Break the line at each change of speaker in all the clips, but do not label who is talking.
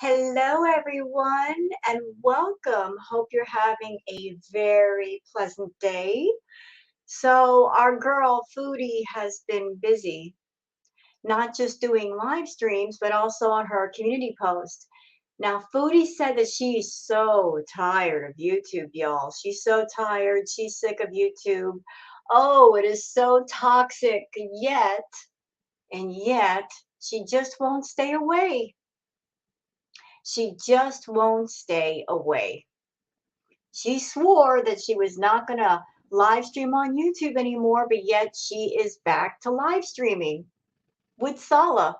Hello, everyone, and welcome. Hope you're having a very pleasant day. So, our girl Foodie has been busy, not just doing live streams, but also on her community post. Now, Foodie said that she's so tired of YouTube, y'all. She's so tired. She's sick of YouTube. Oh, it is so toxic. And yet, she just won't stay away. She just won't stay away. She swore that she was not going to live stream on YouTube anymore, but yet she is back to live streaming with Sala.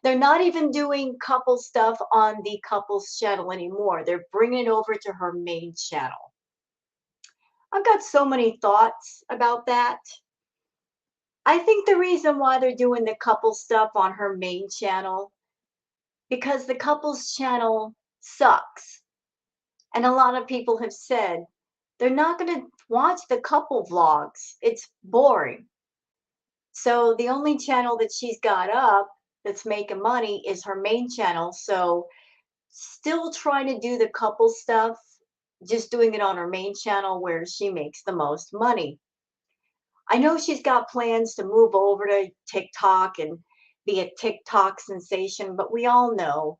They're not even doing couple stuff on the couples channel anymore. They're bringing it over to her main channel. I've got so many thoughts about that. I think the reason why they're doing the couple stuff on her main channel, because the couples channel sucks. And a lot of people have said they're not going to watch the couple vlogs. It's boring. So the only channel that she's got up that's making money is her main channel. So still trying to do the couple stuff, just doing it on her main channel where she makes the most money. I know she's got plans to move over to TikTok and be a TikTok sensation, but we all know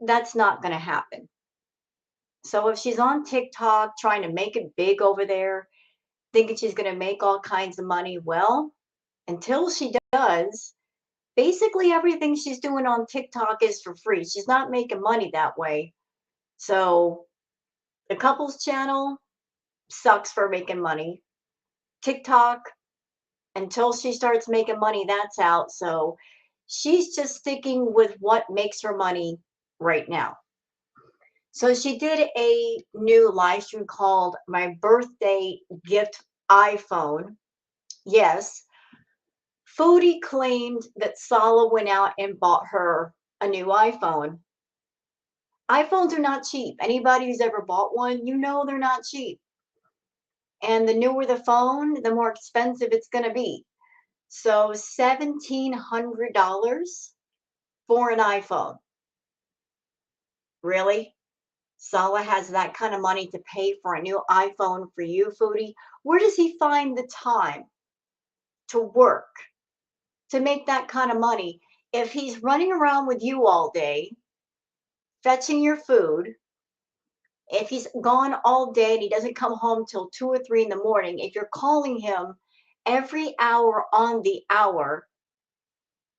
that's not going to happen. So if she's on TikTok trying to make it big over there, thinking she's going to make all kinds of money, well, until she does, basically everything she's doing on TikTok is for free. She's not making money that way. So the couples channel sucks for making money. TikTok, until she starts making money, that's out. So she's just sticking with what makes her money right now. So she did a new live stream called My Birthday Gift iPhone. Yes, Foodie claimed that Sala went out and bought her a new iPhone. iPhones are not cheap. Anybody who's ever bought one, you know they're not cheap. And the newer the phone, the more expensive it's going to be. So $1,700 for an iPhone. Really? Sala has that kind of money to pay for a new iPhone for you, Foodie? Where does he find the time to work to make that kind of money if he's running around with you all day, fetching your food? If he's gone all day and he doesn't come home till 2 or 3 in the morning, if you're calling him every hour on the hour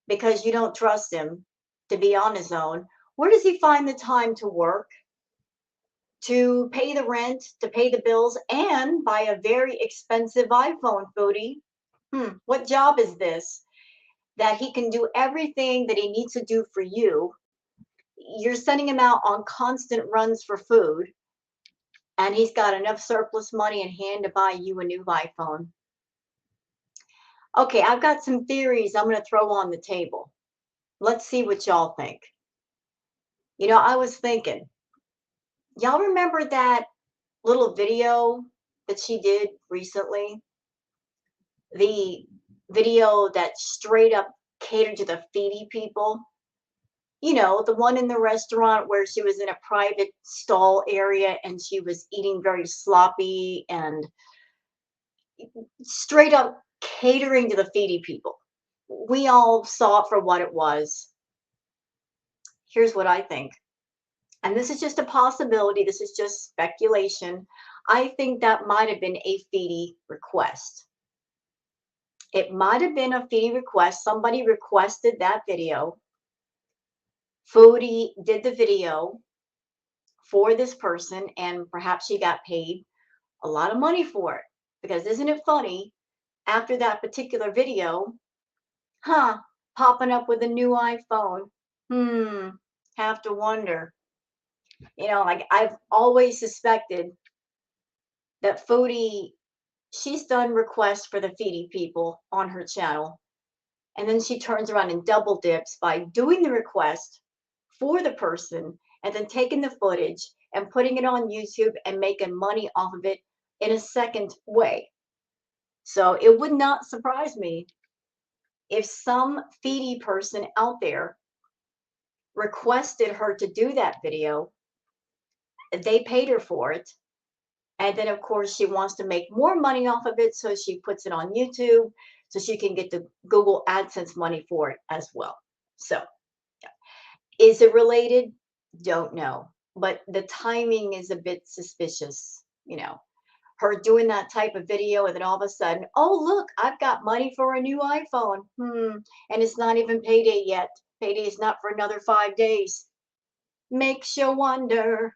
because you don't trust him to be on his own, where does he find the time to work, to pay the rent, to pay the bills, and buy a very expensive iPhone, Foodie? What job is this? That he can do everything that he needs to do for you. You're sending him out on constant runs for food, and he's got enough surplus money in hand to buy you a new iPhone. Okay, I've got some theories I'm going to throw on the table. Let's see what y'all think. You know, I was thinking, y'all remember that little video that she did recently? The video that straight up catered to the Foodie people? You know, the one in the restaurant where she was in a private stall area and she was eating very sloppy and straight up catering to the Foodie people. We all saw it for what it was. Here's what I think. and this is just a possibility, this is just speculation. I think that might have been a Foodie request. It might have been a Foodie request. Somebody requested that video. Foodie did the video for this person, and perhaps she got paid a lot of money for it. Because isn't it funny? After that particular video, huh, popping up with a new iPhone. Have to wonder. Like I've always suspected that Foodie, she's done requests for the Foodie people on her channel. And then she turns around and double dips by doing the request for the person and then taking the footage and putting it on YouTube and making money off of it in a second way. So it would not surprise me if some Foodie person out there requested her to do that video, they paid her for it, and then of course she wants to make more money off of it, so she puts it on YouTube so she can get the Google AdSense money for it as well. So is it related? Don't know, but the timing is a bit suspicious. Her doing that type of video and then all of a sudden, oh look, I've got money for a new iPhone. And it's not even payday yet. Payday is not for another 5 days. Makes you wonder,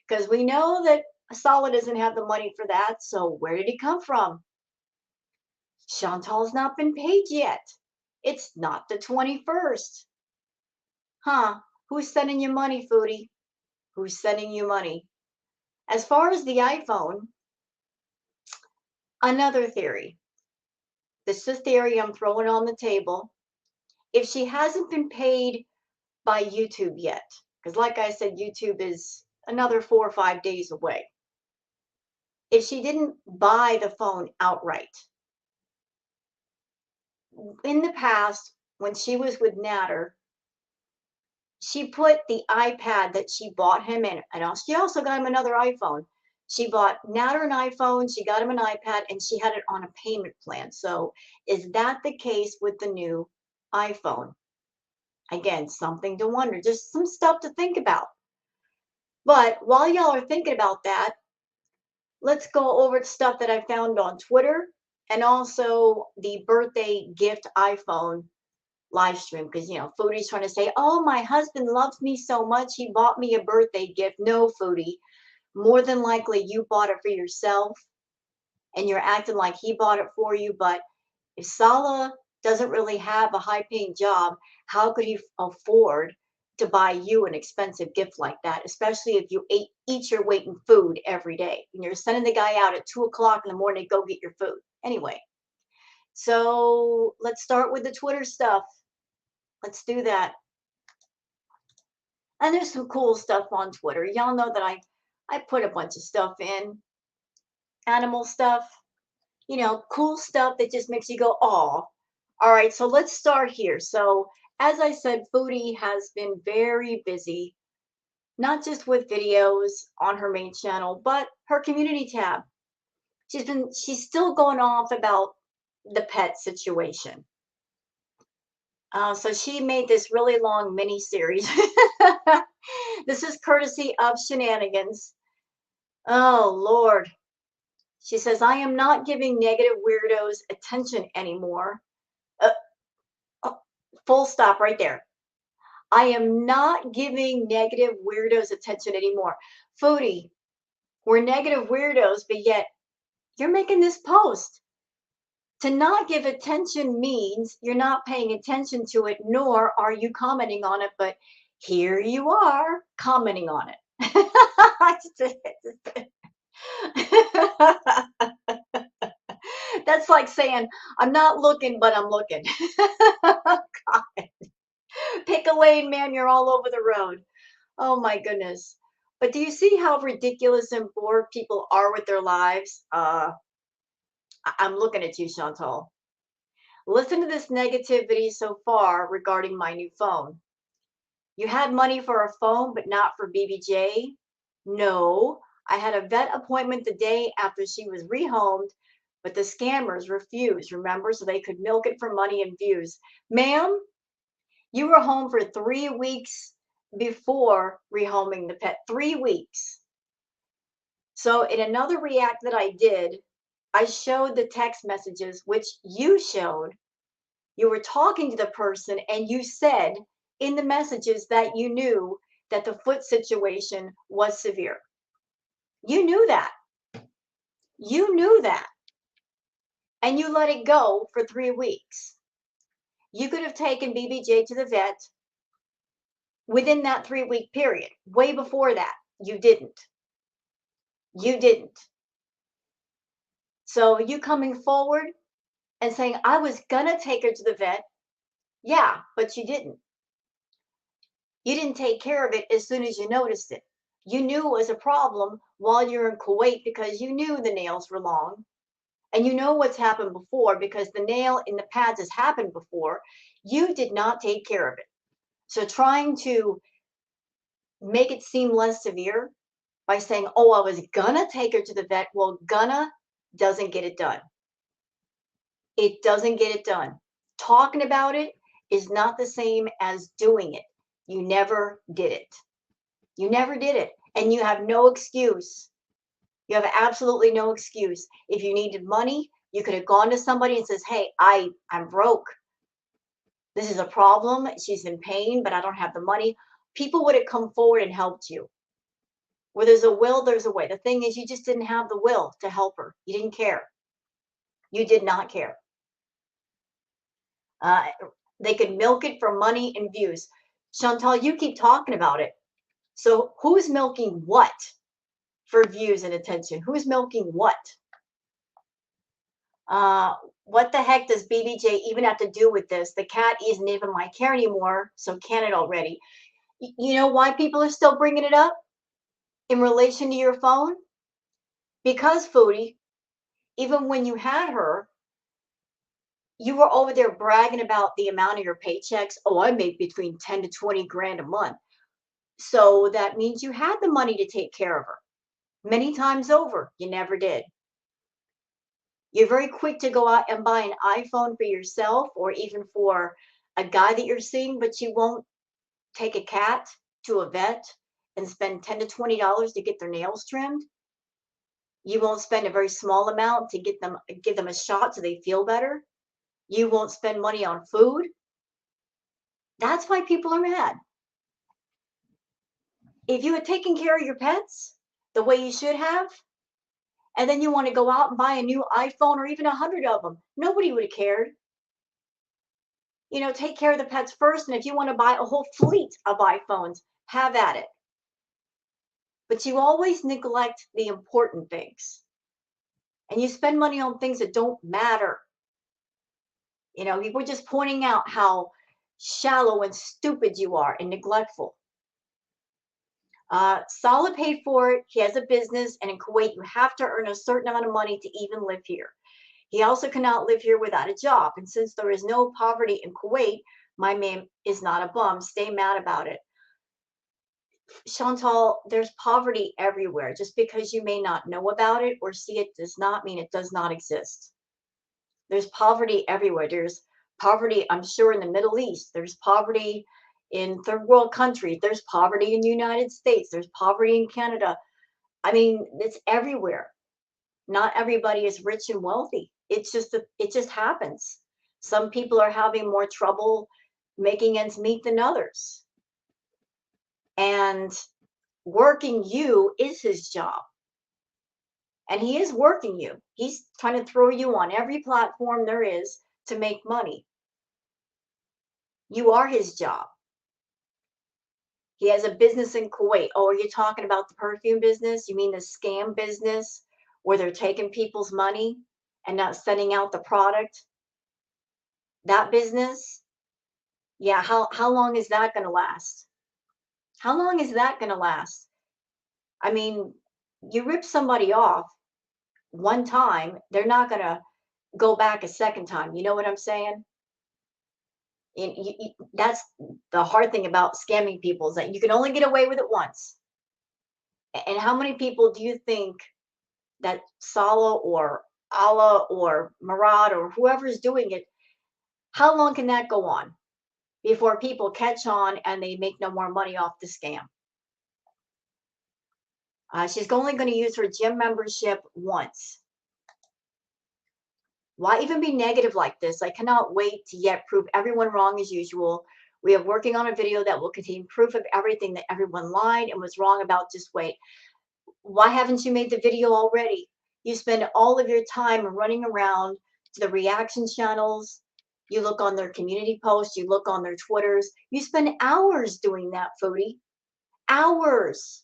because we know that Solid doesn't have the money for that. So where did it come from? Chantal's not been paid yet. It's not the 21st. Huh? Who's sending you money, Foodie? Who's sending you money? As far as the iPhone, another theory. This is a theory I'm throwing on the table. If she hasn't been paid by YouTube yet, because like I said, YouTube is another 4 or 5 days away. If she didn't buy the phone outright, in the past, when she was with Natter, she put the iPad that she bought him in, and she also got him another iPhone. She bought Natter an iPhone, she got him an iPad, and she had it on a payment plan. So is that the case with the new iPhone? Again, something to wonder, just some stuff to think about. But while y'all are thinking about that, let's go over stuff that I found on Twitter and also the birthday gift iPhone live stream. Because, Foodie's trying to say, oh, my husband loves me so much, he bought me a birthday gift. No, Foodie. More than likely, you bought it for yourself and you're acting like he bought it for you. But if Salah doesn't really have a high paying job, how could he afford to buy you an expensive gift like that, especially if you eat your weight in food every day and you're sending the guy out at 2 o'clock in the morning to go get your food? Anyway, so let's start with the Twitter stuff. Let's do that. And there's some cool stuff on Twitter. Y'all know that I put a bunch of stuff in, animal stuff, cool stuff that just makes you go, "Aw." All right, so let's start here. So, as I said, Foodie has been very busy, not just with videos on her main channel, but her community tab. She's still going off about the pet situation. So she made this really long mini series. This is courtesy of Shenanigans. Oh, Lord. She says, I am not giving negative weirdos attention anymore. Oh, full stop right there. I am not giving negative weirdos attention anymore. Foodie, we're negative weirdos, but yet you're making this post. To not give attention means you're not paying attention to it, nor are you commenting on it, but here you are commenting on it. That's like saying, I'm not looking, but I'm looking. God. Pick a lane, man, you're all over the road. Oh my goodness. But do you see how ridiculous and bored people are with their lives? I'm looking at you, Chantal. Listen to this negativity so far regarding my new phone. You had money for a phone, but not for BBJ? No. I had a vet appointment the day after she was rehomed, but the scammers refused, remember? So they could milk it for money and views. Ma'am, you were home for 3 weeks before rehoming the pet. 3 weeks. So in another react that I did, I showed the text messages, which you showed. You were talking to the person and you said in the messages that you knew that the foot situation was severe. You knew that. You knew that. And you let it go for 3 weeks. You could have taken BBJ to the vet within that 3 week period. Way before that, you didn't. You didn't. So you coming forward and saying, I was going to take her to the vet. Yeah, but you didn't. You didn't take care of it as soon as you noticed it. You knew it was a problem while you're in Kuwait because you knew the nails were long. And you know what's happened before because the nail in the pads has happened before. You did not take care of it. So trying to make it seem less severe by saying, oh, I was gonna take her to the vet. Well, gonna doesn't get it done. It doesn't get it done. Talking about it is not the same as doing it. You never did it. You never did it. And you have no excuse. You have absolutely no excuse. If you needed money, you could have gone to somebody and says, hey, I'm broke. This is a problem. She's in pain, but I don't have the money. People would have come forward and helped you. Where there's a will, there's a way. The thing is, you just didn't have the will to help her. You didn't care. You did not care. Uh, they could milk it for money and views. Chantal, you keep talking about it. So who's milking what for views and attention? Who's milking what? What the heck does BBJ even have to do with this? The cat isn't even my care anymore, so can it already? You know why people are still bringing it up in relation to your phone? Because, Foodie, even when you had her, you were over there bragging about the amount of your paychecks. Oh, I make between 10 to 20 grand a month. So that means you had the money to take care of her. Many times over, you never did. You're very quick to go out and buy an iPhone for yourself or even for a guy that you're seeing, but you won't take a cat to a vet and spend 10 to $20 to get their nails trimmed. You won't spend a very small amount to give them a shot so they feel better. You won't spend money on food. That's why people are mad. If you had taken care of your pets the way you should have, and then you want to go out and buy a new iPhone or even 100 of them, nobody would have cared. You know, take care of the pets first. And if you want to buy a whole fleet of iPhones, have at it. But you always neglect the important things. And you spend money on things that don't matter. You know, we're just pointing out how shallow and stupid you are and neglectful. Saleh paid for it. He has a business. And in Kuwait, you have to earn a certain amount of money to even live here. He also cannot live here without a job. And since there is no poverty in Kuwait, my man is not a bum. Stay mad about it. Chantal, there's poverty everywhere. Just because you may not know about it or see it does not mean it does not exist. There's poverty everywhere. There's poverty, I'm sure, in the Middle East. There's poverty in third world countries. There's poverty in the United States. There's poverty in Canada. I mean, it's everywhere. Not everybody is rich and wealthy. It just happens. Some people are having more trouble making ends meet than others. And working you is his job. And he is working you. He's trying to throw you on every platform there is to make money. You are his job. He has a business in Kuwait. Oh, are you talking about the perfume business? You mean the scam business where they're taking people's money and not sending out the product? That business? Yeah, how long is that going to last? How long is that going to last? I mean, you rip somebody off one time, they're not going to go back a second time. You know what I'm saying? That's the hard thing about scamming people is that you can only get away with it once. And how many people do you think that Salah or Allah or Murad or whoever's doing it, how long can that go on? before people catch on and they make no more money off the scam. She's only going to use her gym membership once. Why even be negative like this? I cannot wait to yet prove everyone wrong as usual. We are working on a video that will contain proof of everything that everyone lied and was wrong about. Just wait. Why haven't you made the video already? You spend all of your time running around to the reaction channels. You look on their community posts. You look on their Twitters. You spend hours doing that, Foodie. Hours.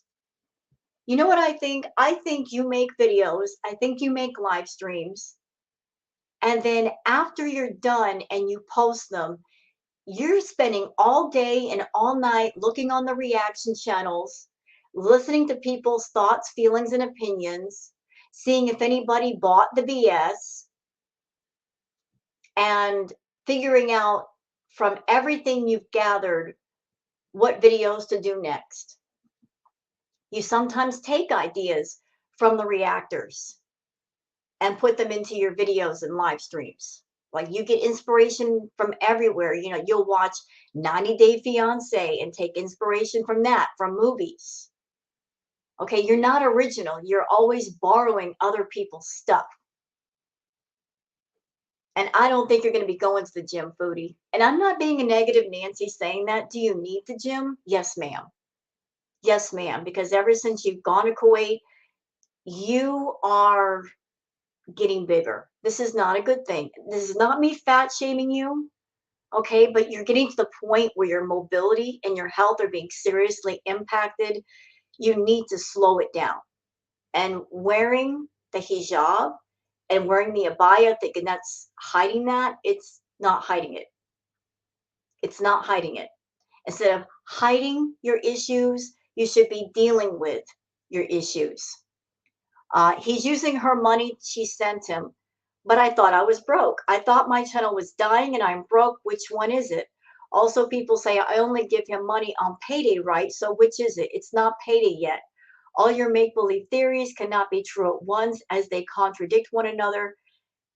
You know what I think? I think you make videos. I think you make live streams. And then after you're done and you post them, you're spending all day and all night looking on the reaction channels, listening to people's thoughts, feelings, and opinions, seeing if anybody bought the BS, and figuring out from everything you've gathered what videos to do next. You sometimes take ideas from the reactors and put them into your videos and live streams. Like, you get inspiration from everywhere. You know, you'll watch 90 Day Fiance and take inspiration from that, from movies. Okay, you're not original. You're always borrowing other people's stuff. And I don't think you're going to be going to the gym, Foodie. And I'm not being a negative Nancy saying that. Do you need the gym? Yes, ma'am. Yes, ma'am. Because ever since you've gone to Kuwait, you are getting bigger. This is not a good thing. This is not me fat shaming you, okay? But you're getting to the point where your mobility and your health are being seriously impacted. You need to slow it down. And wearing the hijab and wearing the abaya, thinking that's hiding that, it's not hiding it. It's not hiding it. Instead of hiding your issues, you should be dealing with your issues. He's using her money she sent him, but I thought I was broke. I thought my channel was dying and I'm broke. Which one is it? Also, people say I only give him money on payday, right? So which is it? It's not payday yet. All your make-believe theories cannot be true at once as they contradict one another.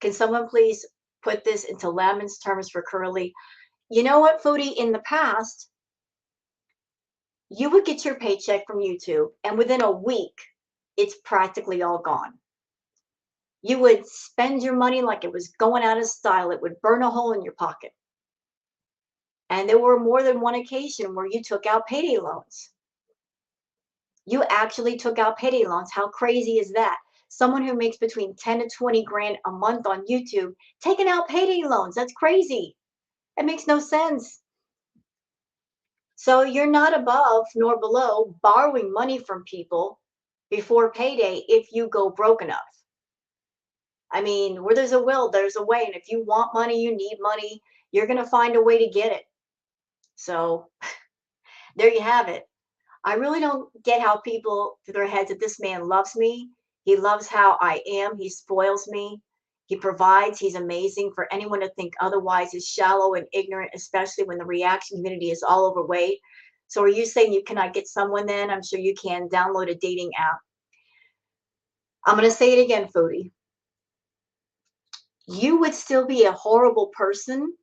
Can someone please put this into layman's terms for Curly? You know what, Foodie? In the past, you would get your paycheck from YouTube, and within a week, it's practically all gone. You would spend your money like it was going out of style. It would burn a hole in your pocket. And there were more than one occasion where you took out payday loans. You actually took out payday loans. How crazy is that? Someone who makes between 10 to 20 grand a month on YouTube taking out payday loans. That's crazy. It makes no sense. So you're not above nor below borrowing money from people before payday if you go broke enough. I mean, where there's a will, there's a way. And if you want money, you need money, you're going to find a way to get it. So there you have it. I really don't get how people through their heads that this man loves me. He loves how I am. He spoils me. He provides. He's amazing. For anyone to think otherwise is shallow and ignorant, especially when the reaction community is all overweight. So are you saying you cannot get someone then? I'm sure you can. Download a dating app. I'm going to say it again, Foodie. You would still be a horrible person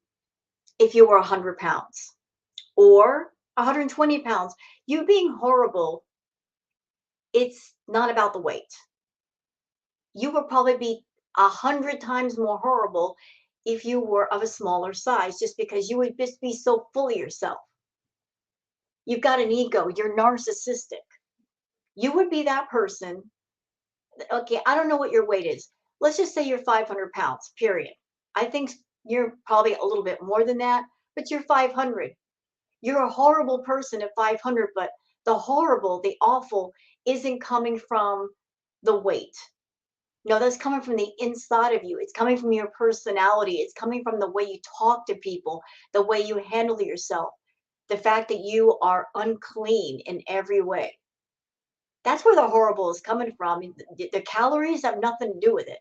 if you were 100 pounds or 120 pounds. You being horrible, it's not about the weight. You would probably be 100 times more horrible if you were of a smaller size, just because you would just be so full of yourself. You've got an ego. You're narcissistic. You would be that person. Okay, I don't know what your weight is. Let's just say you're 500 pounds, period. I think you're probably a little bit more than that, but you're 500. You're a horrible person at 500, but the horrible, the awful isn't coming from the weight. No, that's coming from the inside of you. It's coming from your personality. It's coming from the way you talk to people, the way you handle yourself, the fact that you are unclean in every way. That's where the horrible is coming from. The calories have nothing to do with it.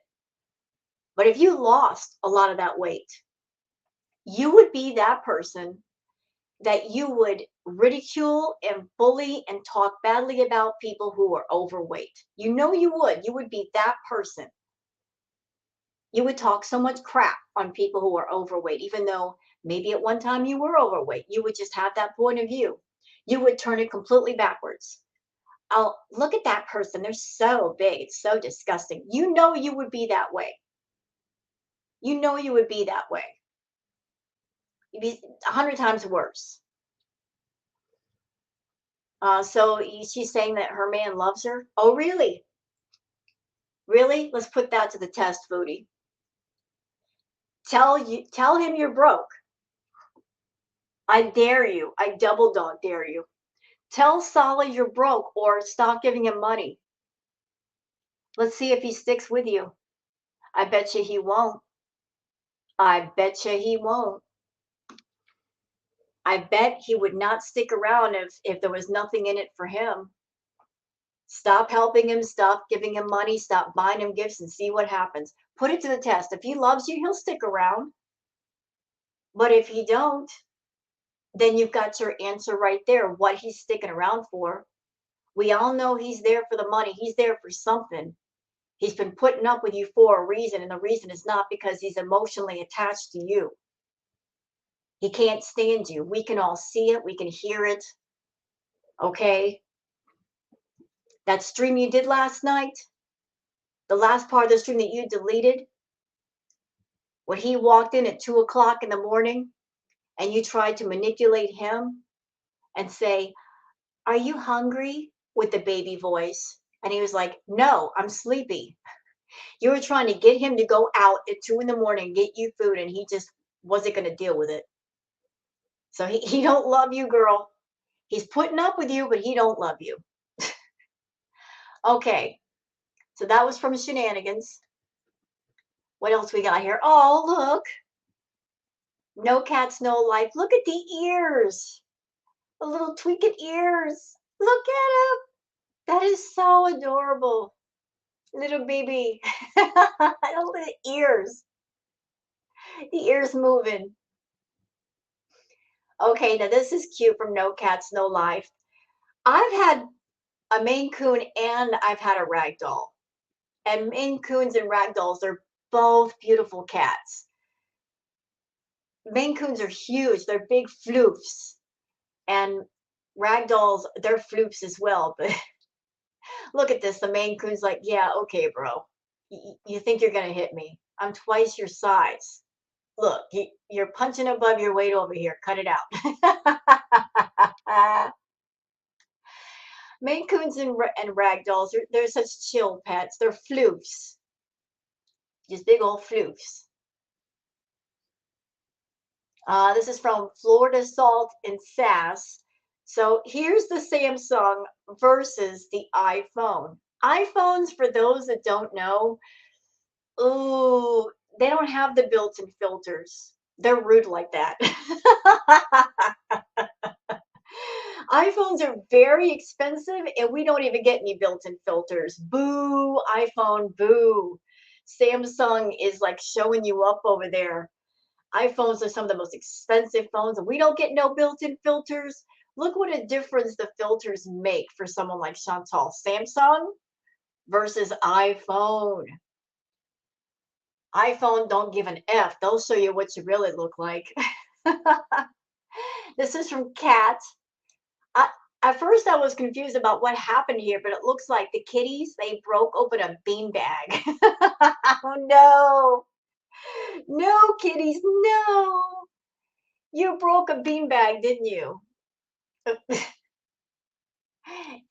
But if you lost a lot of that weight, you would be that person that you would ridicule and bully and talk badly about people who are overweight. You know you would. You would be that person. You would talk so much crap on people who are overweight, even though Maybe at one time you were overweight. You would just have that point of view. You would turn it completely backwards. Oh, look at that person. They're so big. It's so disgusting. You know you would be that way. You know you would be that way. You'd be 100 times worse. She's saying that her man loves her. Oh, really? Really? Let's put that to the test, Foodie. Tell him you're broke. I dare you. I double dog dare you. Tell Solly you're broke or stop giving him money. Let's see if he sticks with you. I bet you he won't. I bet you he won't. I bet he would not stick around if there was nothing in it for him. Stop helping him, stop giving him money, stop buying him gifts and see what happens. Put it to the test. If he loves you, he'll stick around. But if he don't, then you've got your answer right there, what he's sticking around for. We all know he's there for the money. He's there for something. He's been putting up with you for a reason, and the reason is not because he's emotionally attached to you. He can't stand you. We can all see it. We can hear it. Okay? That stream you did last night, the last part of the stream that you deleted, when he walked in at 2 o'clock in the morning and you tried to manipulate him and say, "Are you hungry?" with the baby voice. And he was like, "No, I'm sleepy." You were trying to get him to go out at 2 in the morning and get you food, and he just wasn't going to deal with it. So he don't love you, girl. He's putting up with you, but he don't love you. Okay, so that was from Shenanigans. What else we got here? Oh, look. No cats, no life. Look at the ears. The little tweaked ears. Look at him. That is so adorable. Little baby. Look at the ears. The ears moving. Okay, now this is cute from No Cats, No Life. I've had a Maine Coon and I've had a Ragdoll. And Maine Coons and Ragdolls, they're both beautiful cats. Maine Coons are huge. They're big floofs. And Ragdolls, they're floofs as well. But look at this. The Maine Coon's like, yeah, okay, bro. You think you're going to hit me? I'm twice your size. Look, you're punching above your weight over here. Cut it out. Maine Coons and Ragdolls, they're such chill pets. They're floofs. Just big old floofs. This is from Florida Salt and Sass. So here's the Samsung versus the iPhone. iPhones, for those that don't know, ooh, they don't have the built-in filters. They're rude like that. iPhones are very expensive and we don't even get any built-in filters. Boo, iPhone, boo. Samsung is like showing you up over there. iPhones are some of the most expensive phones, and we don't get no built-in filters. Look what a difference the filters make for someone like Chantal. Samsung versus iPhone. iPhone don't give an F. They'll show you what you really look like. This is from Kat. I, at first, I was confused about what happened here, but it looks like the kitties, they broke open a beanbag. Oh, no. No, kitties, no. You broke a beanbag, didn't you?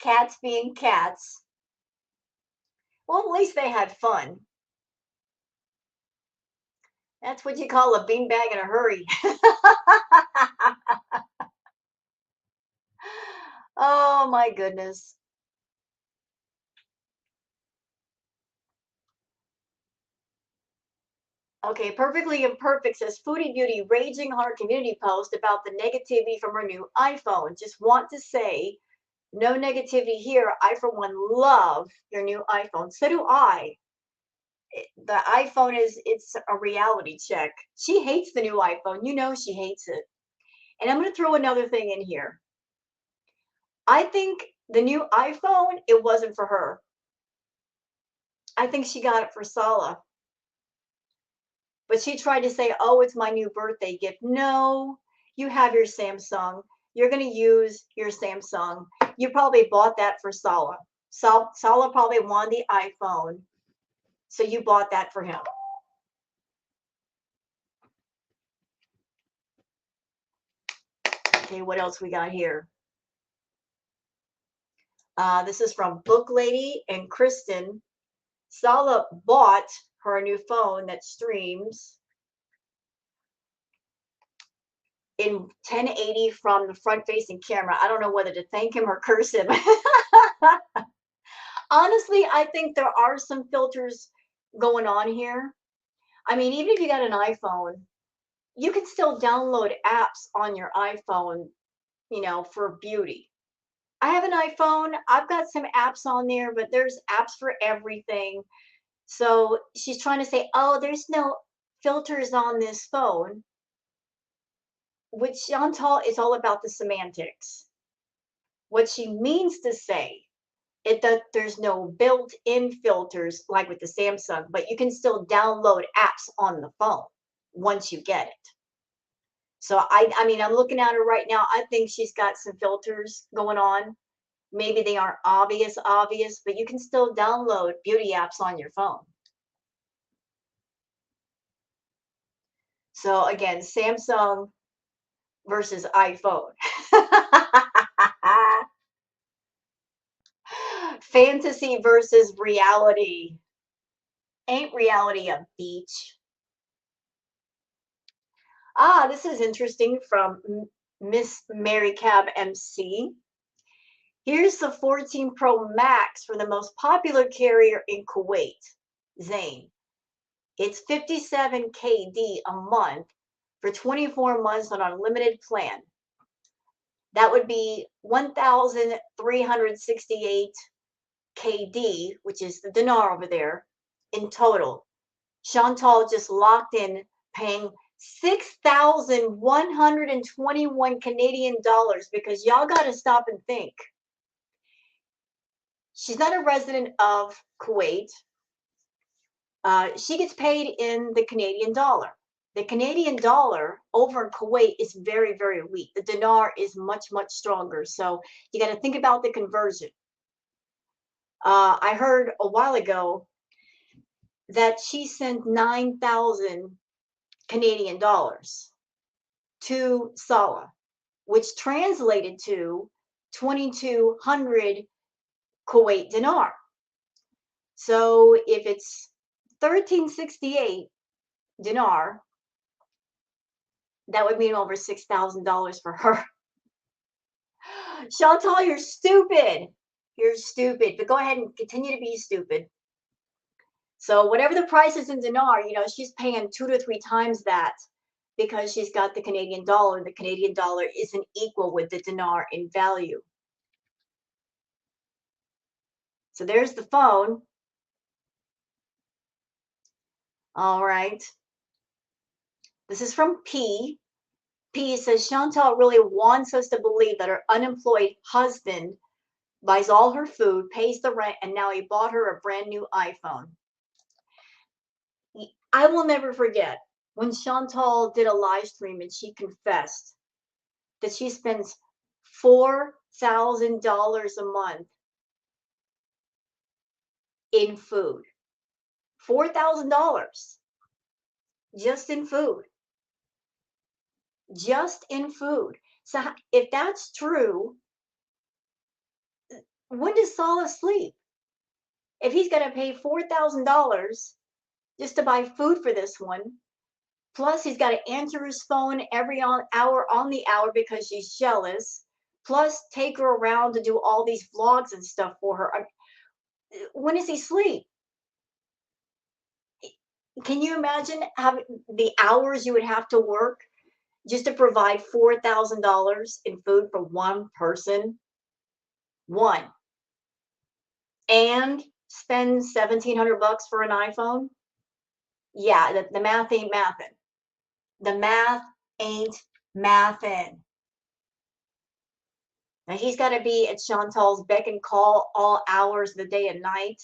Cats being cats. Well, at least they had fun. That's what you call a beanbag in a hurry. Oh my goodness. Okay, Perfectly Imperfect says Foodie Beauty raging on her community post about the negativity from her new iPhone. Just want to say, no negativity here. I, for one, love your new iPhone. So do I. The iPhone it's a reality check. She hates the new iPhone. You know she hates it. And I'm going to throw another thing in here. I think the new iPhone, it wasn't for her. I think she got it for Sala. But she tried to say, oh, it's my new birthday gift. No, you have your Samsung. You're going to use your Samsung. You probably bought that for Sala. Sala probably wanted the iPhone. So you bought that for him. Okay, what else we got here? This is from Book Lady and Kristen. Sala bought her a new phone that streams in 1080 from the front-facing camera. I don't know whether to thank him or curse him. Honestly, I think there are some filters going on here. I mean, even if you got an iPhone, you can still download apps on your iPhone, for beauty. I have an iPhone. I've got some apps on there, but there's apps for everything. So she's trying to say, oh, there's no filters on this phone, which Chantal is all about the semantics. What she means to say is that there's no built-in filters like with the Samsung, but you can still download apps on the phone once you get it. So I mean, I'm looking at her right now. I think she's got some filters going on. Maybe they aren't obvious, but you can still download beauty apps on your phone. So again, Samsung versus iPhone. Fantasy versus reality. Ain't reality a beach? This is interesting from Miss Mary Cab MC. Here's the 14 Pro Max for the most popular carrier in Kuwait, Zain. It's 57 KD a month for 24 months on an unlimited plan. That would be 1,368 KD, which is the dinar over there, in total. Chantal just locked in paying 6,121 Canadian dollars, because y'all got to stop and think. She's not a resident of Kuwait. She gets paid in the Canadian dollar. The Canadian dollar over in Kuwait is very, very weak. The dinar is much, much stronger. So you got to think about the conversion. I heard a while ago that she sent 9,000 Canadian dollars to Sala, which translated to 2,200 Kuwait dinar. So if it's 1,368 dinar, that would mean over $6,000 for her. Chantal, you're stupid. You're stupid, but go ahead and continue to be stupid. So whatever the price is in dinar, she's paying 2 to 3 times that, because she's got the Canadian dollar. The Canadian dollar isn't equal with the dinar in value. So there's the phone. All right. This is from P. P says, Chantal really wants us to believe that her unemployed husband buys all her food, pays the rent, and now he bought her a brand new iPhone. I will never forget when Chantal did a live stream and she confessed that she spends $4,000 a month in food. $4,000 just in food. Just in food. So if that's true, when does Sala sleep? If he's going to pay $4,000 just to buy food for this one, plus he's got to answer his phone every hour on the hour because she's jealous, plus take her around to do all these vlogs and stuff for her. When does he sleep? Can you imagine how the hours you would have to work just to provide $4,000 in food for one person? One. And spend $1,700 for an iPhone? Yeah, the math ain't mathin'. The math ain't mathin'. Now he's got to be at Chantal's beck and call all hours of the day and night.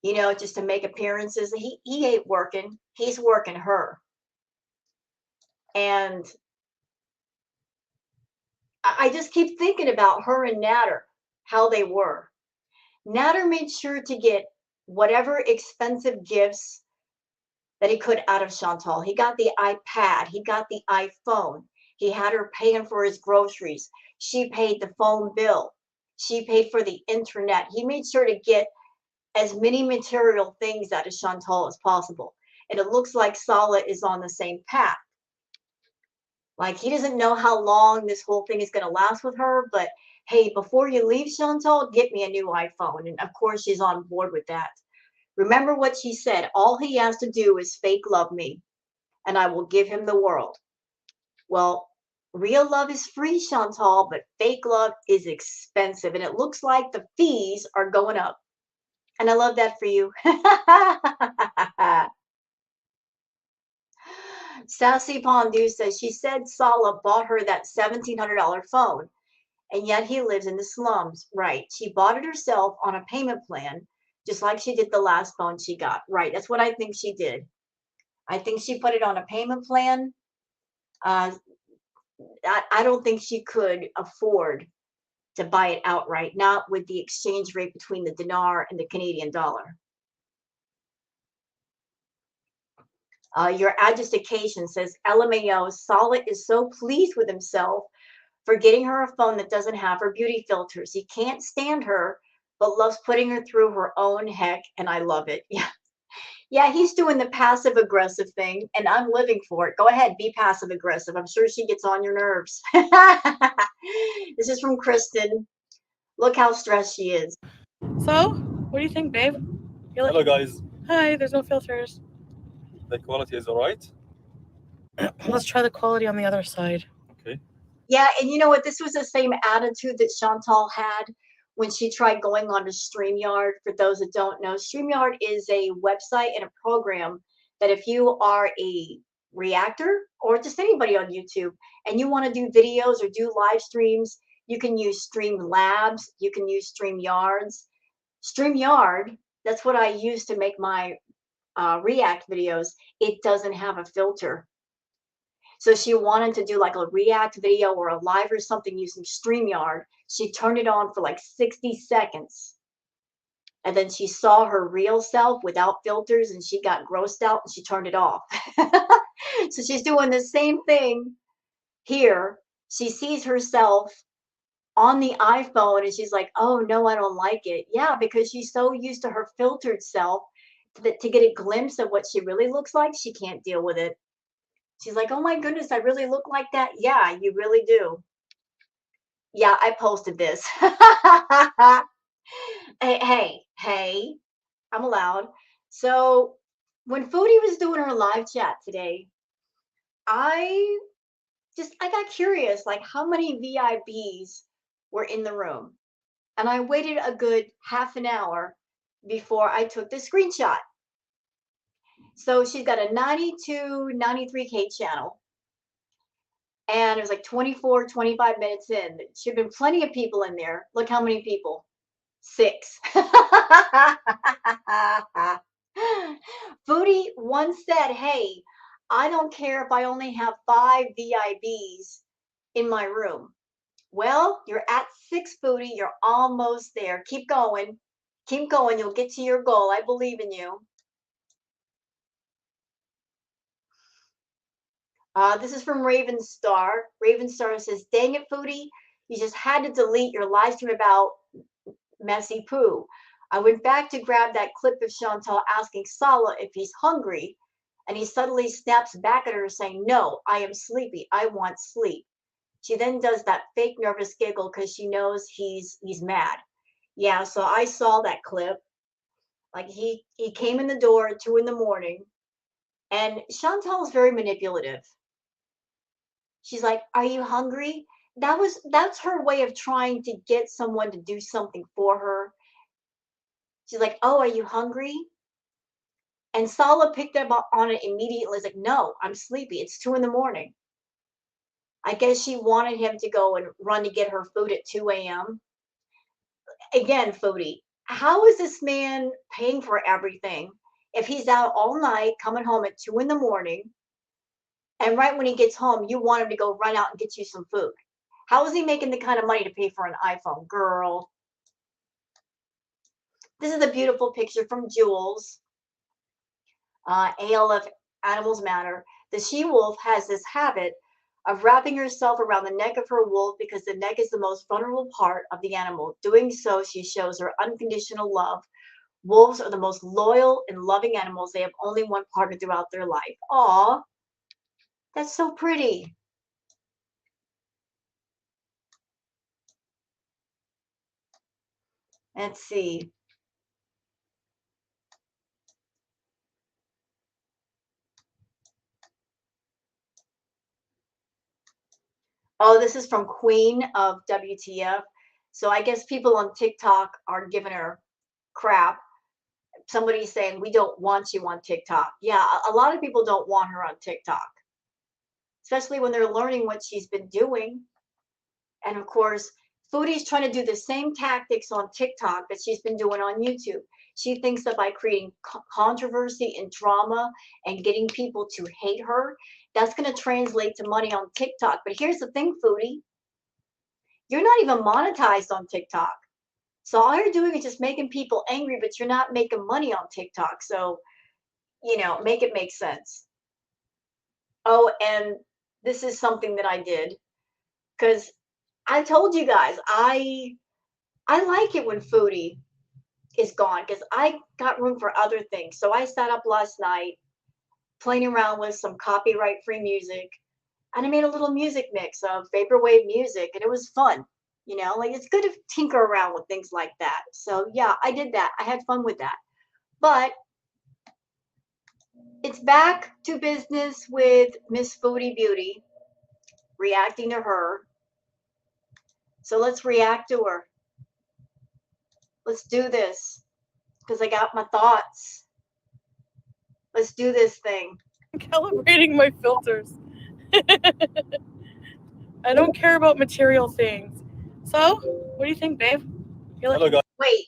just to make appearances. He ain't working. He's working her. And I just keep thinking about her and Natter, how they were. Natter made sure to get whatever expensive gifts that he could out of Chantal. He got the iPad, he got the iPhone, he had her paying for his groceries. She paid the phone bill, she paid for the internet. He made sure to get as many material things out of Chantal as possible. And it looks like Sala is on the same path. Like he doesn't know how long this whole thing is going to last with her, but hey, before you leave, Chantal, get me a new iPhone. And of course, she's on board with that. Remember what she said, all he has to do is fake love me, and I will give him the world. Well, real love is free, Chantal, but fake love is expensive, and it looks like the fees are going up. And I love that for you. Sassy Pondu says she said Sala bought her that $1,700 phone, and yet he lives in the slums. Right. She bought it herself on a payment plan, just like she did the last phone she got. Right. That's what I think she did. I think she put it on a payment plan. Uh, I don't think she could afford to buy it outright, not with the exchange rate between the dinar and the Canadian dollar. Your adjustication says LMAO, Sala is so pleased with himself for getting her a phone that doesn't have her beauty filters. He can't stand her, but loves putting her through her own heck, and I love it. Yeah. Yeah, he's doing the passive aggressive thing, and I'm living for it. Go ahead, be passive aggressive. I'm sure she gets on your nerves. This is from Kristen. Look how stressed she is.
So, what do you think, babe?
Hello, guys.
Hi, there's no filters.
The quality is alright.
Let's try the quality on the other side.
Okay.
Yeah, and you know what? This was the same attitude that Chantal had when she tried going on to StreamYard. For those that don't know, StreamYard is a website and a program that if you are a reactor or just anybody on YouTube and you want to do videos or do live streams, you can use Streamlabs, you can use StreamYards. StreamYard, that's what I use to make my React videos. It doesn't have a filter. So she wanted to do like a react video or a live or something using StreamYard. She turned it on for like 60 seconds. And then she saw her real self without filters and she got grossed out and she turned it off. So she's doing the same thing here. She sees herself on the iPhone and she's like, oh no, I don't like it. Yeah, because she's so used to her filtered self that to get a glimpse of what she really looks like, she can't deal with it. She's like, oh my goodness, I really look like that. Yeah, you really do. Yeah, I posted this. Hey, I'm allowed. So when Foodie was doing her live chat today, I I got curious, like how many VIPs were in the room. And I waited a good half an hour before I took the screenshot. So she's got a 92, 93K channel. And it was like 24, 25 minutes in. There should have been plenty of people in there. Look how many people. 6. Foodie once said, hey, I don't care if I only have 5 VIBs in my room. Well, you're at 6, Foodie. You're almost there. Keep going. Keep going. You'll get to your goal. I believe in you. This is from Raven Star. Raven Star says, dang it, Foodie. You just had to delete your live stream about messy poo. I went back to grab that clip of Chantal asking Sala if he's hungry, and he suddenly snaps back at her saying, no, I am sleepy. I want sleep. She then does that fake nervous giggle because she knows he's mad. Yeah, so I saw that clip. Like he came in the door at 2 a.m, and Chantal is very manipulative. She's like, are you hungry? That's her way of trying to get someone to do something for her. She's like, oh, are you hungry? And Sala picked up on it immediately. He's like, no, I'm sleepy. It's 2 a.m. I guess she wanted him to go and run to get her food at 2 a.m. Again, Foodie, How is this man paying for everything if he's out all night, coming home at 2 in the morning, and right when he gets home, you want him to go run out and get you some food? How is he making the kind of money to pay for an iPhone, girl? This is a beautiful picture from Jules, ALF Animals Matter. The she wolf has this habit of wrapping herself around the neck of her wolf because the neck is the most vulnerable part of the animal. Doing so, she shows her unconditional love. Wolves are the most loyal and loving animals. They have only one partner throughout their life. Aw, that's so pretty. Let's see. Oh, this is from Queen of WTF. So I guess people on TikTok are giving her crap. Somebody's saying, we don't want you on TikTok. Yeah, a lot of people don't want her on TikTok, especially when they're learning what she's been doing. And of course, Foodie's trying to do the same tactics on TikTok that she's been doing on YouTube. She thinks that by creating controversy and drama and getting people to hate her, that's going to translate to money on TikTok. But here's the thing, Foodie, you're not even monetized on TikTok. So all you're doing is just making people angry, but you're not making money on TikTok. So, make it make sense. Oh, and this is something that I did because I told you guys I like it when Foodie is gone because I got room for other things. So I sat up last night playing around with some copyright free music, and I made a little music mix of vaporwave music, and it was fun. Like it's good to tinker around with things like that. So yeah, I did that. I had fun with that. But it's back to business with Miss Foodie Beauty, reacting to her. So let's react to her. Let's do this because I got my thoughts. Let's do this thing.
I'm calibrating my filters. I don't care about material things. So, what do you think, babe?
Hello, guys.
Wait,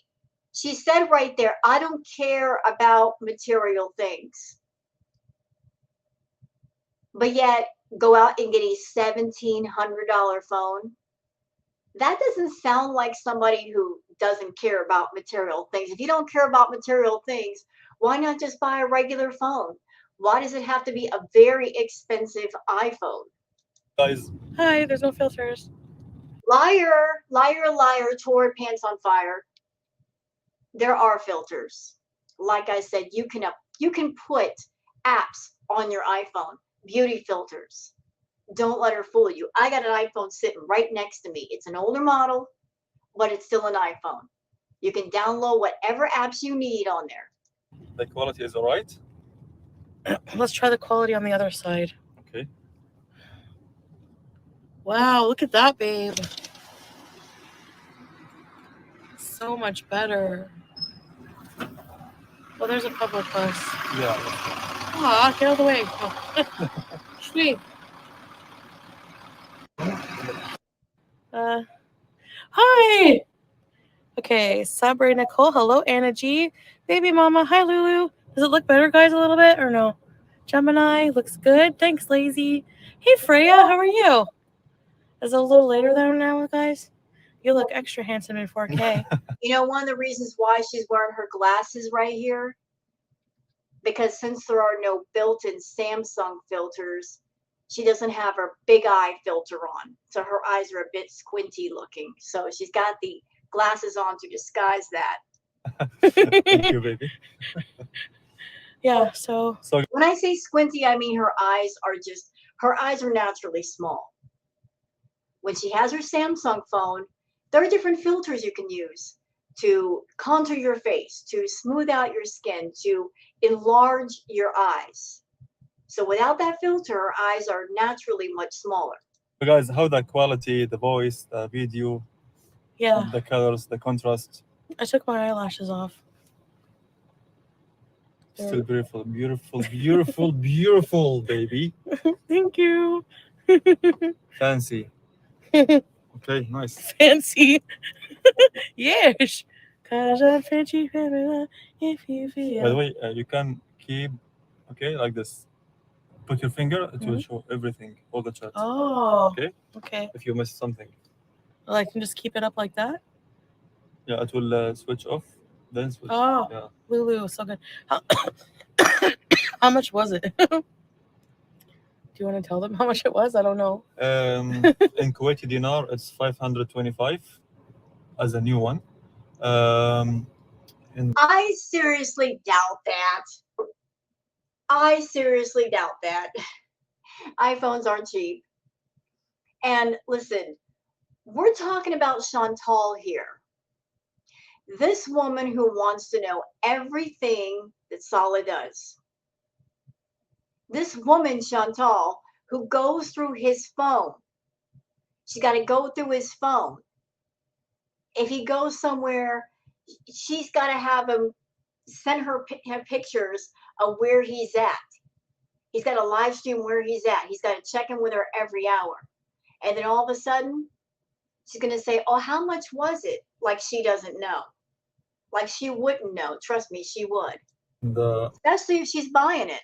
she said right there, I don't care about material things. But yet, go out and get a $1,700 phone. That doesn't sound like somebody who doesn't care about material things. If you don't care about material things, why not just buy a regular phone? Why does it have to be a very expensive iPhone?
Guys,
Hi, there's no filters.
Liar, liar, liar, tore pants on fire. There are filters. Like I said, you can put apps on your iPhone, beauty filters. Don't let her fool you. I got an iPhone sitting right next to me. It's an older model, but it's still an iPhone. You can download whatever apps you need on there.
the quality is alright.
Let's try the quality on the other side.
Okay.
Wow, look at that, babe. So much better. Well, there's a public bus.
Yeah.
Aw, get out of the way. Oh. Sweet. Hi. Okay, Sabre Nicole. Hello, Anna G. Baby Mama. Hi, Lulu. Does it look better, guys, a little bit, or no? Gemini looks good. Thanks, Lazy. Hey, Freya. How are you? Is it a little later there now, guys? You look extra handsome in 4K.
One of the reasons why she's wearing her glasses right here, because since there are no built-in Samsung filters, she doesn't have her big eye filter on. So her eyes are a bit squinty looking. So she's got the glasses on to disguise that.
Thank you, baby.
Yeah, so
When I say squinty, I mean her eyes are naturally small. When she has her Samsung phone, there are different filters you can use to contour your face, to smooth out your skin, to enlarge your eyes. So without that filter, her eyes are naturally much smaller.
So guys, how the quality, the voice, the video,
yeah,
the colors, the contrast,
I took my eyelashes off.
still beautiful, beautiful, beautiful, beautiful, baby.
Thank you.
Fancy. Okay, nice.
Fancy. Yes. 'Cause I fit you everywhere if you feel.
By the way, you can keep, okay, like this. Put your finger, it will show everything, all the chat.
Oh.
Okay?
Okay.
If you miss something.
Well, I can just keep it up like that.
Yeah, it will switch off, then switch.
Oh.
Yeah.
Lulu, so good. How, how much was it? Do you want to tell them how much it was? I don't know.
In Kuwaiti dinar, it's 525 as a new one.
I seriously doubt that. I seriously doubt that. iPhones aren't cheap. And listen, we're talking about Chantal here. This woman who wants to know everything that Salah does. This woman, Chantal, who goes through his phone. She's got to go through his phone. If he goes somewhere, she's got to have him send her pictures of where he's at. He's got to live stream where he's at. He's got to check in with her every hour. And then all of a sudden, she's going to say, oh, how much was it? Like she doesn't know. Like she wouldn't know. Trust me, she would. Especially if she's buying it.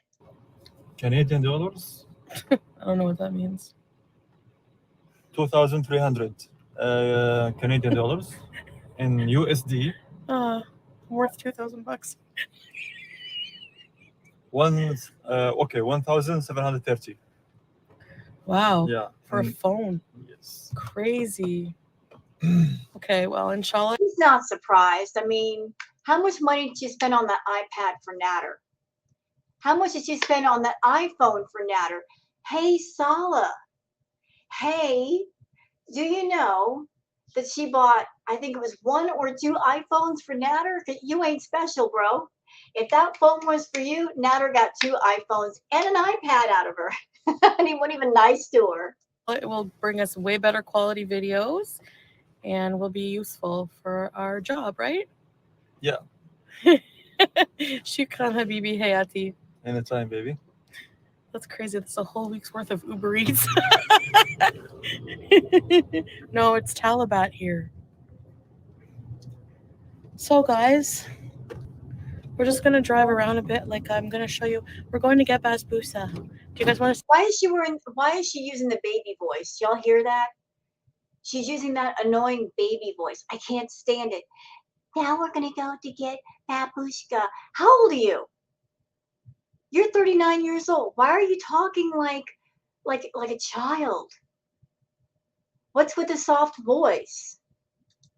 Canadian dollars?
I don't know what that means.
2,300 Canadian dollars. In USD.
Worth $2,000.
Okay, 1,730.
Wow.
Yeah.
For a phone.
Yes.
Crazy. Okay, well, inshallah.
He's not surprised. I mean, how much money did you spend on that iPad for Natter? How much did you spend on that iPhone for Natter? Hey, Salah. Hey, do you know that she bought, I think it was 1 or 2 iPhones for Natter? You ain't special, bro. If that phone was for you, Natter got 2 iPhones and an iPad out of her. And he wasn't even nice to her.
It will bring us way better quality videos and will be useful for our job, right?
Yeah.
Shukran Habibi Hayati.
Anytime, baby.
That's crazy. That's a whole week's worth of Uber Eats. No, it's Talabat here. So, guys, we're just going to drive around a bit. Like I'm going to show you. We're going to get basbousa. Do you guys want to?
Why is she using the baby voice? Y'all hear that? She's using that annoying baby voice. I can't stand it. Now we're going to go to get babushka. How old are you? You're 39 years old. Why are you talking like a child? What's with the soft voice?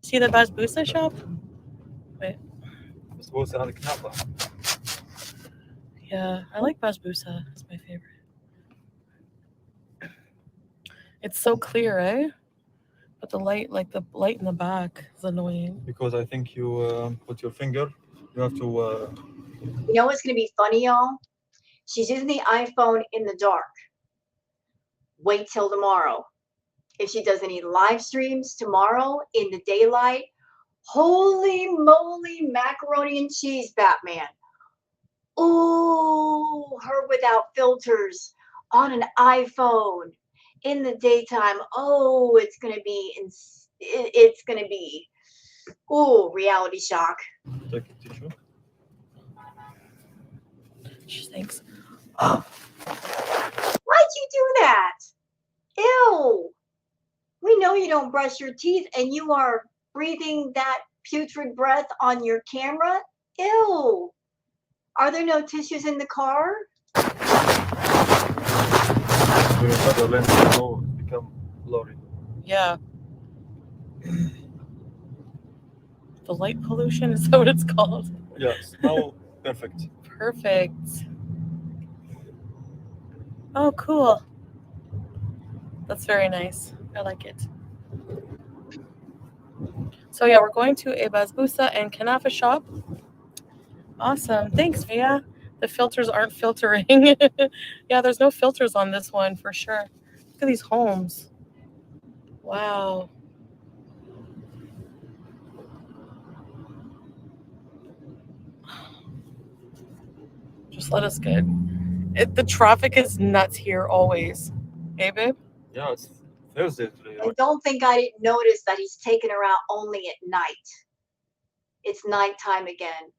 See the basbousa shop? Wait.
Basbousa هذا كنافة.
Yeah, I like basbousa. It's my favorite. It's so clear, eh? But the light in the back is annoying.
Because I think you put your finger. You have to.
You know what's going to be funny, y'all? She's using the iPhone in the dark. Wait till tomorrow. If she does any live streams tomorrow in the daylight, holy moly, macaroni and cheese, Batman. Oh, her without filters on an iPhone in the daytime. Oh, it's going to be, oh, reality shock.
Take a tissue.
She thinks.
Why'd you do that? Ew. We know you don't brush your teeth and you are breathing that putrid breath on your camera. Ew. Are there no tissues in the car?
Become blurry.
Yeah. The light pollution, is that what it's called?
Yes. Now, perfect.
Perfect. Oh, cool. That's very nice. I like it. So yeah, we're going to a basbousa and kanafa shop. Awesome. Thanks, Via. The filters aren't filtering. Yeah, there's no filters on this one for sure. Look at these homes. Wow. Just let us get. The traffic is nuts here always. Hey, babe?
Yeah, it's Thursday today.
I don't think I didn't notice that he's taking her out only at night. it's nighttime again.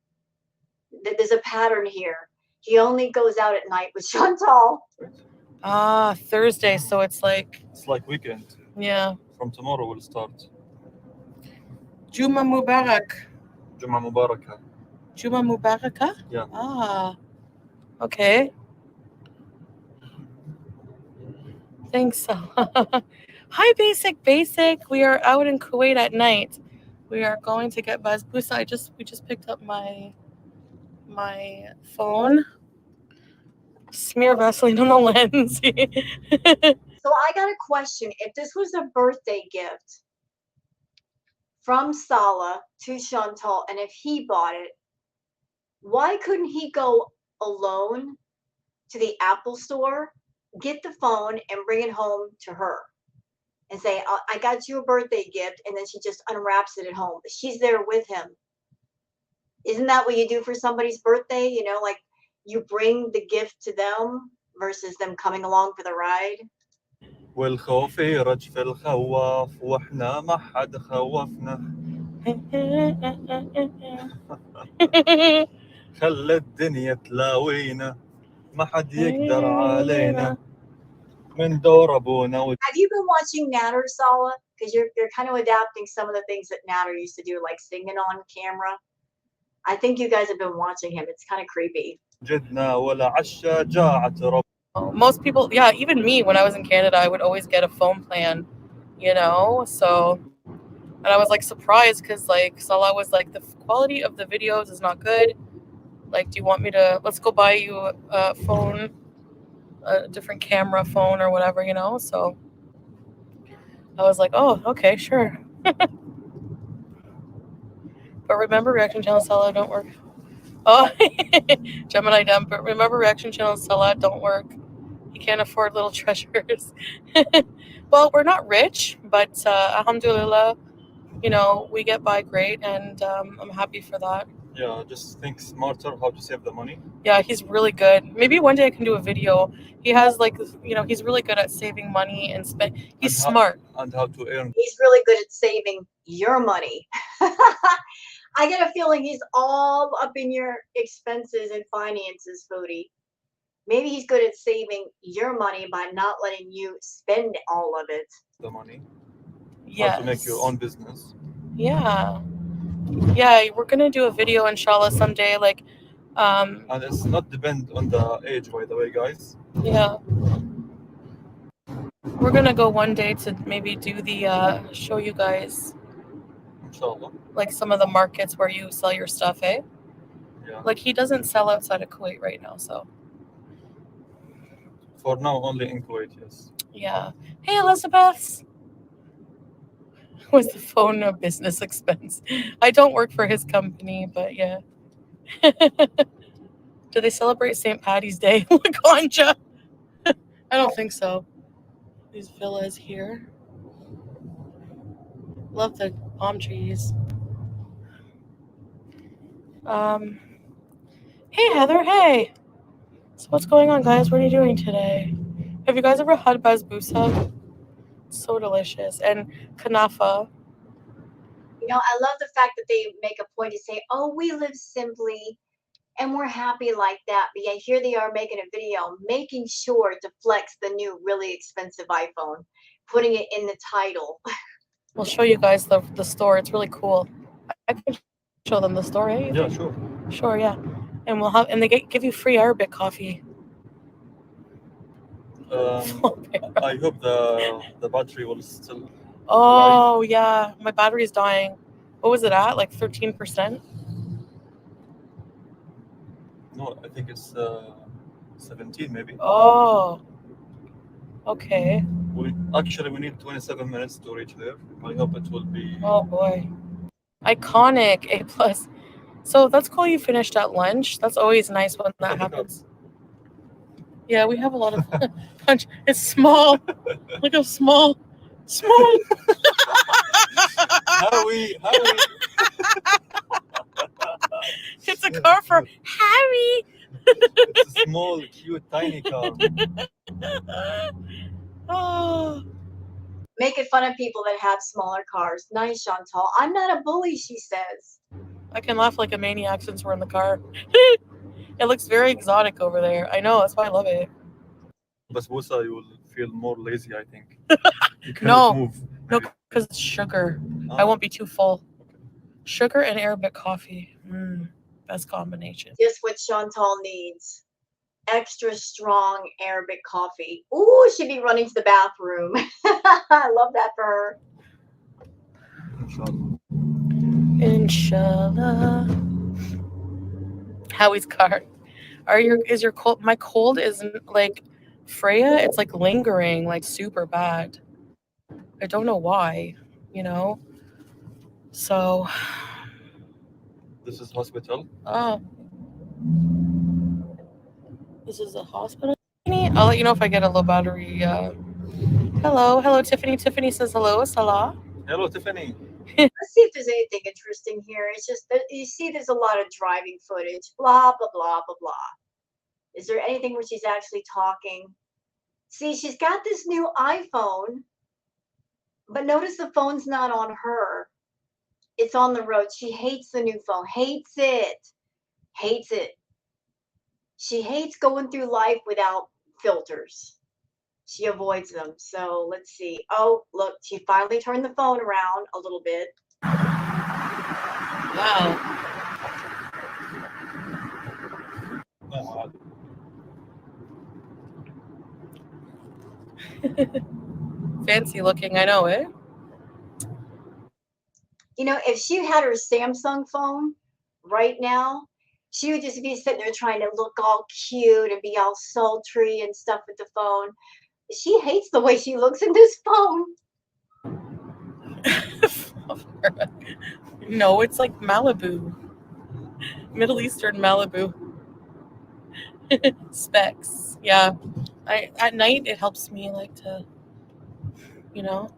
There's a pattern here. He only goes out at night with Chantal.
Ah, Thursday. So it's like
weekend.
Yeah.
From tomorrow we'll start.
Juma Mubarak.
Juma Mubarakah.
Juma Mubarakah?
Yeah.
Ah. Okay. Thanks. Hi, Basic. We are out in Kuwait at night. We are going to get basbousa. We just picked up my phone. Smear Vaseline on the lens.
So I got a question. If this was a birthday gift from Salah to Chantal, and if he bought it, why couldn't he go alone to the Apple store, get the phone, and bring it home to her? And say, I got you a birthday gift, and then she just unwraps it at home. She's there with him. Isn't that what you do for somebody's birthday? You know, like you bring the gift to them versus them coming along for the ride.
والخوف رجف الخواف واحنا ما حد خوفنا خلى الدنيا تلاوينا ما حد يقدر علينا من دور ابونا.
Have you been watching Natter, Salah? Because you're kind of adapting some of the things that Natter used to do, like singing on camera. I think you guys have been watching him. It's kind of creepy.
جدنا ولا عشا جاعت رب.
Most people, yeah, even me, when I was in Canada, I would always get a phone plan, so, and I was like surprised because like Salah was like, the quality of the videos is not good. Like, do you want me to, let's go buy you a phone, a different camera phone or whatever, so I was like, oh, okay, sure. But remember, reaction channel Salah don't work. Oh, Gemini dumb, but remember, reaction channel Salah don't work. You can't afford little treasures. Well, we're not rich, but alhamdulillah, we get by great, and I'm happy for that.
Yeah, just think smarter how to save the money.
Yeah, he's really good. Maybe one day I can do a video. He has he's really good at saving money and spend. He's smart.
And how to earn.
He's really good at saving your money. I get a feeling he's all up in your expenses and finances, Foodie. Maybe he's good at saving your money by not letting you spend all of it.
The money.
Yes.
How to make your own business.
Yeah. Yeah, we're gonna do a video, inshallah, someday. Like,
and it's not depend on the age, by the way, guys.
Yeah. We're gonna go one day to maybe do the show you guys.
Inshallah.
Like some of the markets where you sell your stuff, eh?
Yeah.
Like he doesn't sell outside of Kuwait right now, so.
For now, only in Kuwait, yes.
Yeah. Hey, Elizabeth. Was the phone a business expense? I don't work for his company, but yeah. Do they celebrate St. Paddy's Day? Ganja? I don't think so. These villas here. Love the palm trees. Hey, Heather. Hey. So what's going on, guys? What are you doing today? Have you guys ever had basbousa? It's so delicious. And kanafa.
I love the fact that they make a point to say, oh, we live simply and we're happy like that. But yet here they are making a video, making sure to flex the new really expensive iPhone, putting it in the title.
We'll show you guys the store. It's really cool. I can show them the store, eh?
Yeah, sure.
Sure, yeah. And they give you free Arabic coffee.
I hope the battery will still.
Oh, yeah. My battery is dying. What was it at? Like 13%?
No, I think it's 17 maybe.
Oh. Okay.
We need 27 minutes to reach there. I hope it will be.
Oh boy. Iconic A+. So that's cool you finished at lunch. That's always nice when that happens. Yeah, we have a lot of punch. It's small. Look how small. Small.
Harry.
It's a car for Harry.
It's a small, cute, tiny car.
Oh.
Making fun of people that have smaller cars. Nice, Chantal. I'm not a bully, she says.
I can laugh like a maniac since we're in the car. It looks very exotic over there. I know, that's why I love it.
Basbousa, you will feel more lazy, I think. You
No.
cannot move.
No, because it's sugar. I
Ah,
won't be too full. Sugar and Arabic coffee. Best combination.
Just what Chantal needs. Extra strong Arabic coffee. Ooh, she'd be running to the bathroom. I love that for her.
inshallah.
Inshallah. Howie's car. Is your cold? My cold isn't like Freya. It's like lingering, like super bad. I don't know why. You know. So.
This is hospital.
Oh. This is a hospital. I'll let you know if I get a low battery. Hello, Tiffany. Tiffany says hello. Salah.
Hello, Tiffany.
Let's see if there's anything interesting here. It's just that you see there's a lot of driving footage. Blah, blah, blah, blah, blah. Is there anything where she's actually talking? See, she's got this new iPhone, but notice the phone's not on her. It's on the road. She hates the new phone. Hates it. Hates it. She hates going through life without filters. She avoids them. So let's see. Oh, look, she finally turned the phone around a little bit.
Wow.
Oh,
Fancy looking, I know it.
You know, if she had her Samsung phone right now, she would just be sitting there trying to look all cute and be all sultry and stuff with the phone. She hates the way she looks in this phone.
No, it's like Malibu. Middle Eastern Malibu. Specs. Yeah. At night it helps me like to, you know.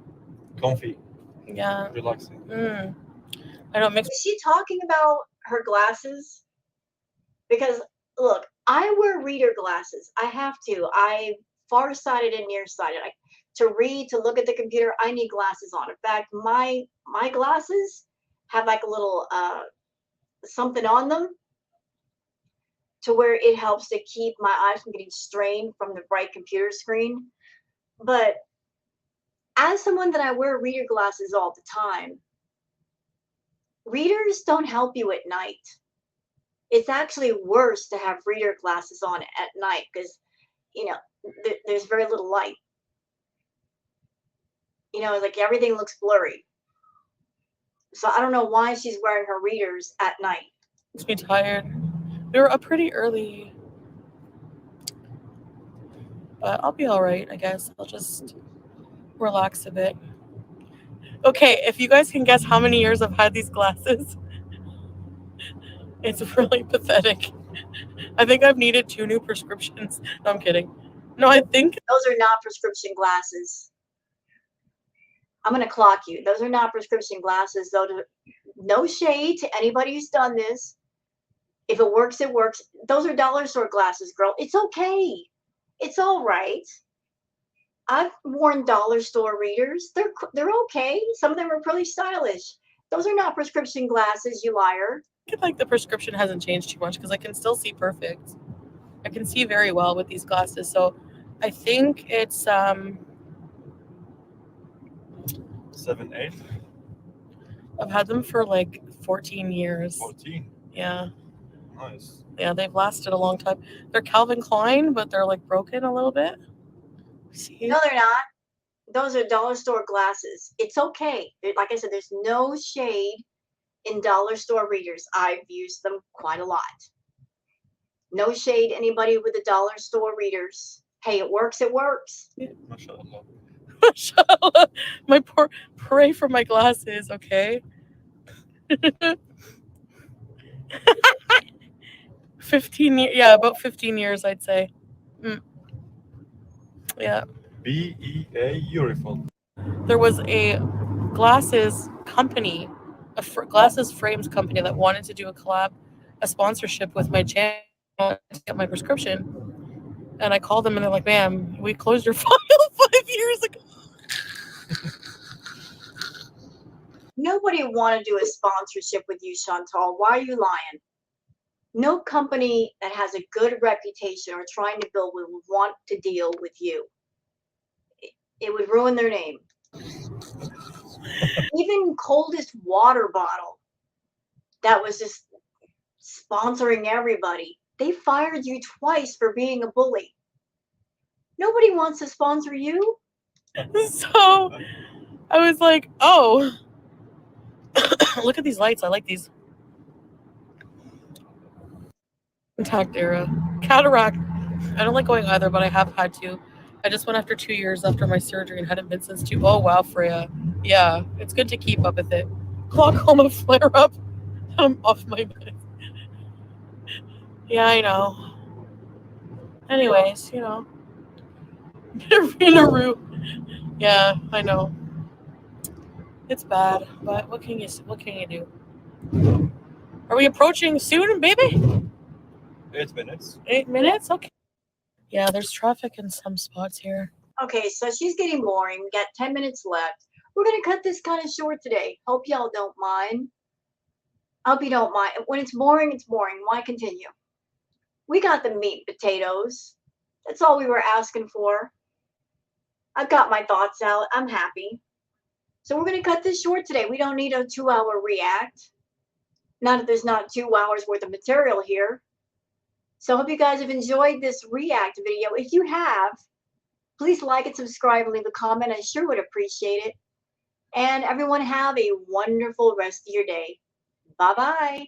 comfy,
Yeah.
relaxing.
I don't mix.
Is she talking about her glasses? Because look, I wear reader glasses. I have to. I farsighted and nearsighted. To read, to look at the computer, I need glasses on. In fact, my glasses have like a little something on them to where it helps to keep my eyes from getting strained from the bright computer screen. But as someone that I wear reader glasses all the time, readers don't help you at night. It's actually worse to have reader glasses on at night because, you know, there's very little light. You know, like everything looks blurry. So I don't know why she's wearing her readers at night.
Makes me tired. We were up pretty early. But I'll be alright, I guess. I'll just relax a bit. Okay, if you guys can guess how many years I've had these glasses, it's really pathetic. I think I've needed 2 new prescriptions. No, I'm kidding. No, I think
Those are not prescription glasses. I'm going to clock you. Those are not prescription glasses. Though, no shade to anybody who's done this. If it works, it works. Those are dollar store glasses, girl. It's okay. It's all right. I've worn dollar store readers. They're okay. Some of them are pretty stylish. Those are not prescription glasses, you liar.
I feel like the prescription hasn't changed too much because I can still see perfect. I can see very well with these glasses. So I think it's
7, 8,
I've had them for like 14 years.
14.
Yeah.
Nice.
Yeah, they've lasted a long time. They're Calvin Klein, but they're like broken a little bit. See?
No, they're not. Those are dollar store glasses. It's okay. Like I said, there's no shade in dollar store readers. I've used them quite a lot. No shade anybody with the dollar store readers. Hey, it works, it works.
MashaAllah.
Mashallah. My poor pray for my glasses, okay? 15 years, yeah, about 15 years, I'd say. Yeah.
BEA Eurofil.
There was a glasses company, glasses frames company that wanted to do a sponsorship with my channel to get my prescription. And I called them and they're like, ma'am, we closed your file 5 years ago.
Nobody want to do a sponsorship with you, Chantal. Why are you lying? No company that has a good reputation or trying to build would want to deal with you. It would ruin their name. Even coldest water bottle that was just sponsoring everybody, they fired you twice for being a bully. Nobody wants to sponsor you.
So I was like, oh, look at these lights. I like these. Intact era. Cataract. I don't like going either, but I have had to. I just went after 2 years after my surgery and hadn't been since 2. Oh, wow, Freya. Yeah, it's good to keep up with it. Glaucoma flare up. I'm off my bed. Yeah, I know. Anyways, Naru. Yeah, I know. It's bad, but what can you do? Are we approaching soon, baby?
8 minutes.
8 minutes? Okay. Yeah, there's traffic in some spots here.
Okay, so she's getting boring. We got 10 minutes left. We're going to cut this kind of short today. Hope y'all don't mind. Hope you don't mind. When it's boring, it's boring. Why continue? We got the meat and potatoes. That's all we were asking for. I've got my thoughts out. I'm happy. So we're going to cut this short today. We don't need a 2-hour react. Not that there's not 2 hours worth of material here. So I hope you guys have enjoyed this react video. If you have, please like and subscribe and leave a comment. I sure would appreciate it. And everyone have a wonderful rest of your day. Bye-bye.